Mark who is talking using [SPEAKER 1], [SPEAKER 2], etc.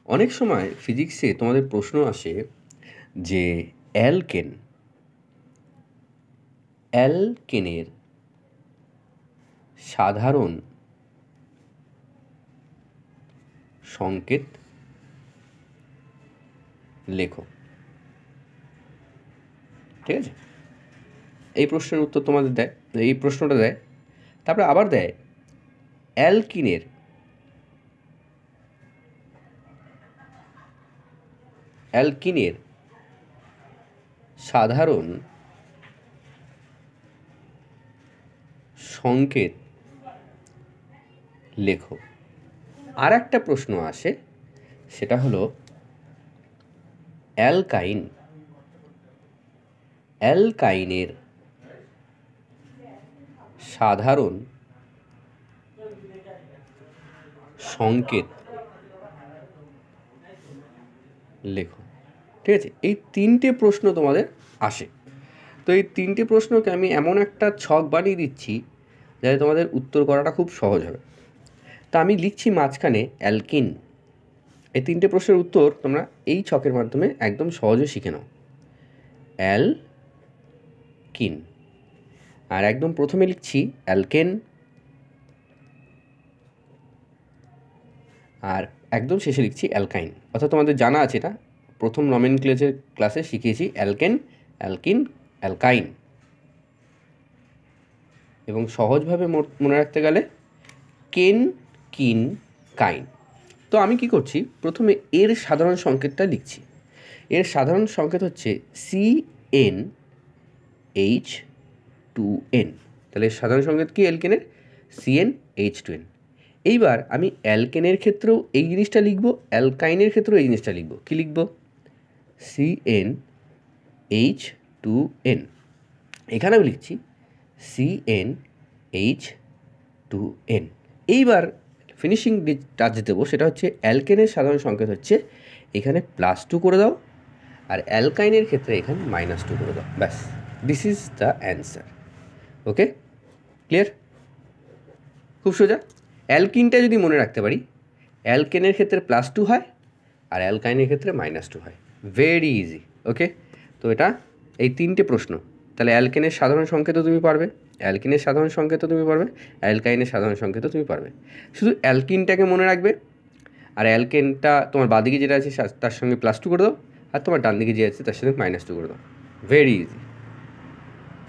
[SPEAKER 1] অনেক সময় ফিজিক্সে তোমাদের প্রশ্ন আসে যে অ্যালকেনের সাধারণ সংকেত লেখো। ঠিক আছে, এই প্রশ্নের উত্তর তোমাদের দেয়, এই প্রশ্নটা দেয়। তারপরে আবার দেয় অ্যালকিনের সাধারণ সংকেত লেখো। আর একটা প্রশ্ন আসে, সেটা হলো অ্যালকাইনের সাধারণ সংকেত লেখো। ঠিক আছে, এই তিনটে প্রশ্ন তোমাদের আসে। তো এই তিনটে প্রশ্নকে আমি এমন একটা ছক বানিয়ে দিচ্ছি যাতে তোমাদের উত্তর করাটা খুব সহজ হবে। তা আমি লিখছি মাঝখানে অ্যালকিন। এই তিনটে প্রশ্নের উত্তর তোমরা এই ছকের মাধ্যমে একদম সহজে শিখে নাও। অ্যালকিন, আর একদম প্রথমে লিখছি অ্যালকেন, আর একদম শেষে লিখছি অ্যালকাইন। অর্থাৎ তোমাদের জানা আছে, এটা প্রথম নমেনক্লেচার ক্লাসে শিখিয়েছি, অ্যালকেন, অ্যালকিন, অ্যালকাইন। এবং সহজভাবে মনে রাখতে গেলে কেন, কিন, কাইন। তো আমি কি করছি, প্রথমে এর সাধারণ সংকেতটা লিখছি। এর সাধারণ সংকেত হচ্ছে CnH2n। তাহলে সাধারণ সংকেত কি অ্যালকেনের? CnH2n। এইবার আমি অ্যালকেনের ক্ষেত্রেও এই জিনিসটা লিখব, অ্যালকাইনের ক্ষেত্রেও এই জিনিসটা লিখব। কী লিখব? CnH2n। এখানেও লিখছি CnH2n। এইবার ফিনিশিং টাচ দেবো, সেটা হচ্ছে অ্যালকেনের সাধারণ সংকেত হচ্ছে এখানে +2 করে দাও, আর অ্যালকাইনের ক্ষেত্রে এখানে -2 করে দাও। ব্যাস, this is the answer. Okay, clear? খুব সোজা। অ্যালকিনটা যদি মনে রাখতে পারি, অ্যালকেনের ক্ষেত্রে +2 হয় আর অ্যালকাইনের ক্ষেত্রে -2 হয়। Very easy. ওকে, তো এটা এই তিনটে প্রশ্ন। তাহলে অ্যালকেনের সাধারণ সংকেতও তুমি পারবে, অ্যালকিনের সাধারণ সংকেতও তুমি পারবে, অ্যালকাইনের সাধারণ সংকেতও তুমি পারবে। শুধু অ্যালকিনটাকে মনে রাখবে, আর অ্যালকেনটা তোমার বাঁদিকে যেটা আছে তার সঙ্গে +2 করে দাও, আর তোমার ডান দিকে যে আছে তার সাথে -2 করে দাও। Very easy.